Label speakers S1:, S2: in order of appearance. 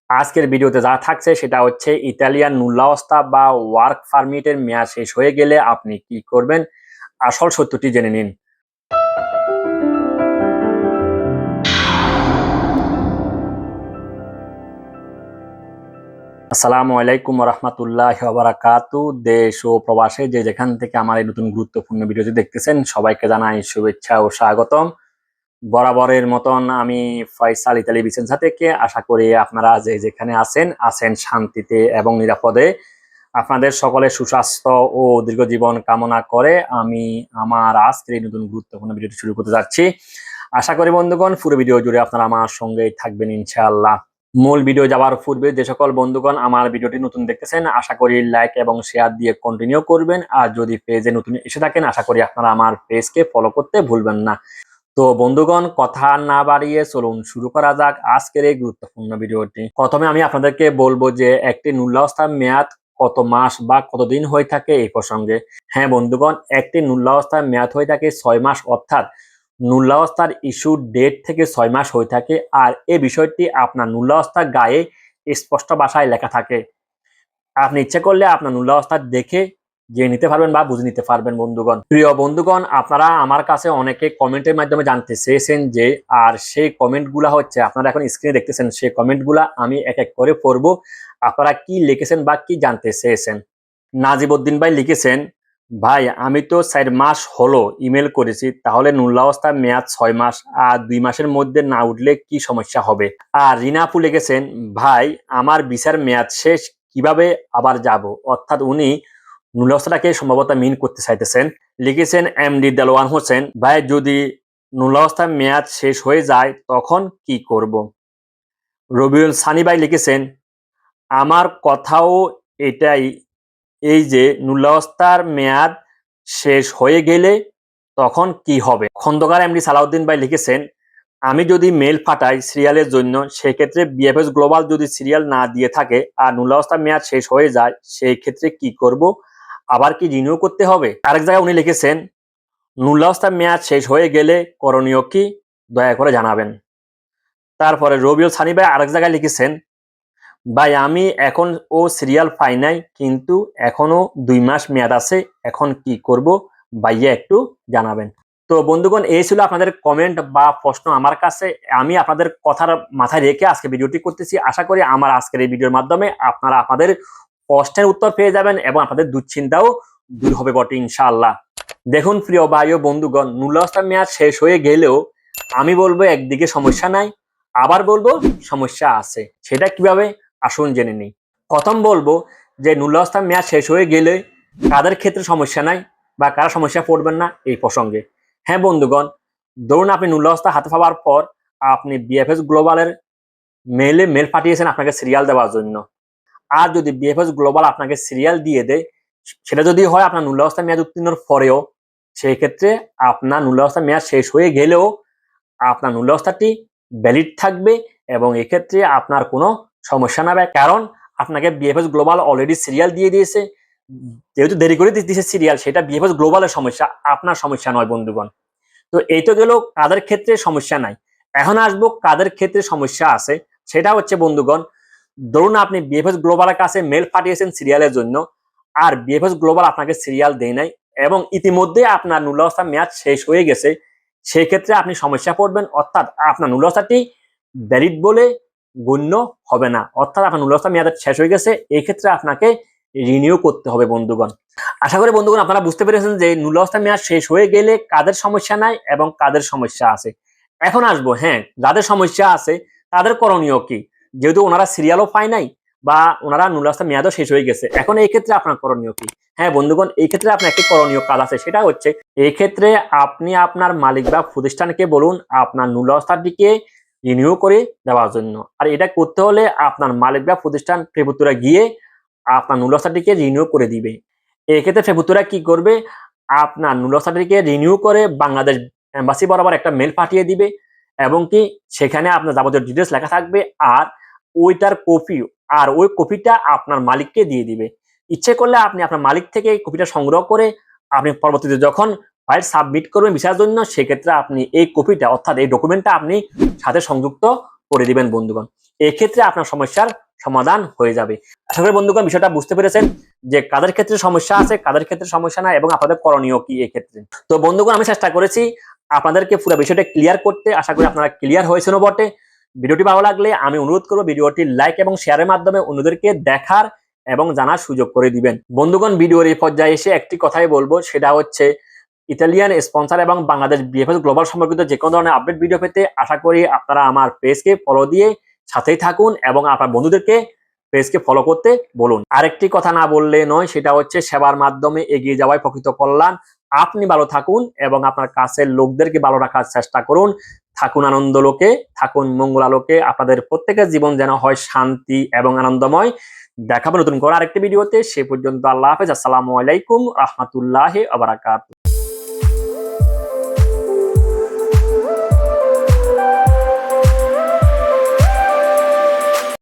S1: আজকের ভিডিওতে যা থাকছে সেটা হচ্ছে ইতালিয়ান নুল্লাওস্তা বা ওয়ার্ক পারমিটের মেয়াদ শেষ হয়ে গেলে আপনি কি করবেন, আসল সত্যটি জেনে নিন। আসসালামু আলাইকুম রহমতুল্লাহ বারাকাতু। দেশ ও প্রবাসে যে যেখান থেকে আমার এই নতুন গুরুত্বপূর্ণ ভিডিওটি দেখতেছেন সবাইকে জানাই শুভেচ্ছা ও স্বাগতম। বরাবরের মতন আমি ফয়সাল ইতালি ভিসেন্সা থেকে। আশা করি আপনারা যে যেখানে আছেন শান্তিতে এবং নিরাপদে। আপনাদের সকলের সুস্বাস্থ্য ও দীর্ঘ জীবন কামনা করে আমি আমার আজকের এই নতুন গুরুত্বপূর্ণ ভিডিওটি শুরু করতে যাচ্ছি। আশা করি বন্ধুগণ পুরো ভিডিও জুড়ে আপনারা আমার সঙ্গেই থাকবেন ইনশাআল্লাহ। মূল ভিডিও যাওয়ার পূর্বে যে সকল বন্ধুগণ আমার ভিডিওটি নতুন দেখতেছেন আশা করি লাইক এবং শেয়ার দিয়ে কন্টিনিউ করবেন। আর যদি পেজে নতুন এসে থাকেন আশা করি আপনারা আমার পেজকে ফলো করতে ভুলবেন না। তো বন্ধুগণ কথা না বাড়িয়ে চলুন শুরু করা যাক আজকের এই গুরুত্বপূর্ণ ভিডিওটি। প্রথমে আমি আপনাদেরকে বলবো যে একটি নুল্লাওস্তার মেয়াদ কত মাস বা কতদিন হয়ে থাকে এই প্রসঙ্গে। হ্যাঁ বন্ধুগণ, একটি নুল্লাওস্তার মেয়াদ হয়ে থাকে 6 মাস, অর্থাৎ নুল্লাওস্তার ইস্যু ডেট থেকে 6 মাস হয়ে থাকে। আর এই বিষয়টি আপনার নুল্লাওস্তার গায়ে স্পষ্ট ভাষায় লেখা থাকে। আপনি ইচ্ছে করলে আপনার নুল্লাওস্তার দেখে জেনে নিতে পারবেন বা বুঝে নিতে পারবেন। বন্ধুগণ, প্রিয় বন্ধুগণ, আপনারা আমার কাছে অনেকে কমেন্টের মাধ্যমে জানতে চেয়েছেন যে, আর সেই কমেন্টগুলা হচ্ছে আপনারা এখন স্ক্রিনে দেখতেছেন, সেই কমেন্টগুলা আমি এক এক করে পড়বো। আপনারা কি লিখেছেন বা কি জানতে চেয়েছেন। নাজিবউদ্দিন ভাই লিখেছেন, ভাই আমি তো 4 মাস হলো ইমেল করেছি, তাহলে নুল্লাওস্তার মেয়াদ 6 মাস, আর 2 মাসের মধ্যে না উঠলে কি সমস্যা হবে? আর রিনা আপু লিখেছেন, ভাই আমার ভিসার মেয়াদ শেষ, কিভাবে আবার যাব? অর্থাৎ উনি নুল্লাওস্তাটাকে সম্ভবত মিন করতে চাইতেছেন। লিখেছেন এমডি দেলোয়ার হোসেন, ভাই যদি নুল্লাওস্তার মেয়াদ শেষ হয়ে যায় তখন কি করব? রবিউল সানি ভাই লিখেছেন, আমার কথাও এটাই, এই যে নুল্লাওস্তার মেয়াদ শেষ হয়ে গেলে তখন কি হবে? খন্দকার এমডি সালাউদ্দিন ভাই লিখেছেন, আমি যদি মেল পাঠাই সিরিয়ালের জন্য, সেক্ষেত্রে বিএফএস গ্লোবাল যদি সিরিয়াল না দিয়ে থাকে আর নুল্লাওস্তার মেয়াদ শেষ হয়ে যায়, সেই ক্ষেত্রে কি করব? আবার কি রিনিউ করতে হবে? আরেক জায়গায় উনি লিখেছেন, নুল্লাওস্তার মেয়াদ শেষ হয়ে গেলে করণীয় কি, দয়া করে জানাবেন। তারপরে রবিউল সানি ভাই আরেক জায়গায় লিখেছেন, ভাই আমি এখন ও সিরিয়াল পাই নাই, কিন্তু এখনো 2 মাস মেয়াদ আছে, এখন কি করব ভাইয়া একটু জানাবেন। তো বন্ধুগণ, এই ছিল আপনাদের কমেন্ট বা প্রশ্ন আমার কাছে। আমি আপনাদের কথার মাথায় রেখে আজকে ভিডিওটি করতেছি। আশা করি আমার আজকের এই ভিডিওর মাধ্যমে আপনারা আপনাদের প্রশ্নের উত্তর পেয়ে যাবেন এবং আপনাদের দুশ্চিন্তাও দূর হবে বটে ইনশাআল্লাহ। দেখুন প্রিয় ভাই ও বন্ধুগণ, নুল্লাওস্তার মেয়াদ শেষ হয়ে গেলেও আমি বলবো একদিকে সমস্যা নাই, আবার বলবো সমস্যা আছে। সেটা কিভাবে, আসুন জেনে নিই। প্রথম বলবো যে নুল্লাওস্তার মেয়াদ শেষ হয়ে গেলে কাদের ক্ষেত্রে সমস্যা নাই বা কারা সমস্যা পড়বেন না এই প্রসঙ্গে। হ্যাঁ বন্ধুগণ, ধরুন আপনি নুল্লাওস্তা হাতে পাওয়ার পর আপনি বিএফএস গ্লোবালের মেল পাঠিয়েছেন আপনাকে সিরিয়াল দেওয়ার জন্য। আর যদি বিএফএস গ্লোবাল আপনাকে সিরিয়াল দিয়ে দেয়, সেটা যদি হয় আপনার নুল্লাওস্তা মেয়াদ উত্তীর্ণর পরেও, সেই ক্ষেত্রে আপনার নুল্লাওস্তা মেয়াদ শেষ হয়ে গেলেও আপনার নুল্লাওস্তাটি ভ্যালিড থাকবে এবং এক্ষেত্রে আপনার কোনো সমস্যা না হবে। কারণ আপনাকে বিএফএস গ্লোবাল অলরেডি সিরিয়াল দিয়ে দিয়েছে। যেহেতু দেরি করে দিয়েছে সিরিয়াল, সেটা বিএফএস গ্লোবালের সমস্যা, আপনার সমস্যা নয় বন্ধুগণ। তো এই তো গেল কাদের ক্ষেত্রে সমস্যা নাই। এখন আসবো কাদের ক্ষেত্রে সমস্যা আছে। সেটা হচ্ছে বন্ধুগণ, ধরুন আপনি বিএফএস গ্লোবালের কাছে মেল পাঠিয়েছেন সিরিয়ালের জন্য, আর বিএফএস গ্লোবাল আপনাকে সিরিয়াল দেয় নাই এবং ইতিমধ্যে আপনার নুল্লাওস্তার মেয়াদ শেষ হয়ে গেছে। সেই ক্ষেত্রে আপনি সমস্যা পড়বেন, অর্থাৎ আপনার নুল্লাওস্তাটি ভ্যালিড বলে গণ্য হবে না। অর্থাৎ আপনার নুল্লাওস্তার মেয়াদ শেষ হয়ে গেছে, এই ক্ষেত্রে আপনাকে রিনিউ করতে হবে বন্ধুগণ। আশা করি বন্ধুগণ আপনারা বুঝতে পেরেছেন যে নুল্লাওস্তার মেয়াদ শেষ হয়ে গেলে কাদের সমস্যা নাই এবং কাদের সমস্যা আছে। এখন আসবো, হ্যাঁ যাদের সমস্যা আছে তাদের করণীয় কি। যেহেতু ওনারা সিরিয়ালও পায় নাই বা ওনারা নুল্লাওস্তার মেয়াদও শেষ হয়ে গেছে, এখন এই ক্ষেত্রে আপনার করণীয় কি? হ্যাঁ বন্ধুগণ, এই ক্ষেত্রে আপনার একটি করণীয় কাজ আছে। সেটা হচ্ছে, এই ক্ষেত্রে আপনি আপনার মালিক বা প্রতিষ্ঠানকে বলুন আপনার নুল্লাওস্তারটিকে রিনিউ করে দেওয়ার জন্য। আর এটা করতে হলে আপনার মালিক বা প্রতিষ্ঠান প্রেফেক্টুরে গিয়ে আপনার নুল্লাওস্তারটিকে রিনিউ করে দিবে। এক্ষেত্রে প্রেফেক্টুরা কি করবে, আপনার নুল্লাওস্তারটিকে রিনিউ করে বাংলাদেশ এম্বাসি বরাবর একটা মেল পাঠিয়ে দিবে এবং কি সেখানে আপনার যাবতীয় ডিটেলস লেখা থাকবে। আর ওইটার কপি, আর ওই কপিটা আপনার মালিককে দিয়ে দিবে। ইচ্ছে করলে আপনি আপনার মালিক থেকে কপিটা সংগ্রহ করে আপনি পরবর্তীতে যখন ফাইল সাবমিট করবেন ভিসার জন্য, সেক্ষেত্রে আপনি এই কপিটা অর্থাৎ এই ডকুমেন্টটা আপনি সাথে সংযুক্ত করে দিবেন বন্ধুগণ। এক্ষেত্রে আপনার সমস্যার সমাধান হয়ে যাবে। আশা করি বন্ধুগণ বিষয়টা বুঝতে পেরেছেন যে কাদের ক্ষেত্রে সমস্যা আছে, কাদের ক্ষেত্রে সমস্যা নাই এবং আপনাদের করণীয় কি এক্ষেত্রে। তো বন্ধুগণ আমি চেষ্টা করেছি আপনাদেরকে পুরো বিষয়টা ক্লিয়ার করতে। আশা করি আপনারা ক্লিয়ার হয়েছেন বটে। ভিডিওটি ভালো লাগলে আমি অনুরোধ করব ভিডিওটি লাইক এবং শেয়ারের মাধ্যমে অন্যদেরকে দেখার এবং জানার সুযোগ করে দিবেন। বন্ধুগণ ভিডিওর এই পর্যায়ে এসে একটি কথাই বলবো, সেটা হচ্ছে ইতালিয়ান স্পন্সর এবং বাংলাদেশ বিএফএস গ্লোবাল সম্পর্কিত যে কোনো ধরনের আপডেট ভিডিও পেতে আশা করি আপনারা আমার পেজকে ফলো দিয়ে সাথেই থাকুন এবং আপনার বন্ধুদেরকে পেজকে ফলো করতে বলুন। আরেকটি কথা না বললে নয়, সেটা হচ্ছে সেবার মাধ্যমে এগিয়ে যাওয়াই প্রকৃত কল্যাণ। আপনি ভালো থাকুন এবং আপনার কাছের লোকদেরকে ভালো রাখার চেষ্টা করুন। থাকুন আনন্দ লোকে, থাকুন মঙ্গলালোকে। আপনাদের প্রত্যেকের জীবন যেন হয় শান্তি এবং আনন্দময়। দেখাবো নতুন করে আরেকটি ভিডিওতে। সে পর্যন্ত আল্লাহ হাফেজ। আসসালামু আলাইকুম রাহমাতুল্লাহি ওয়া বারাকাতুহু।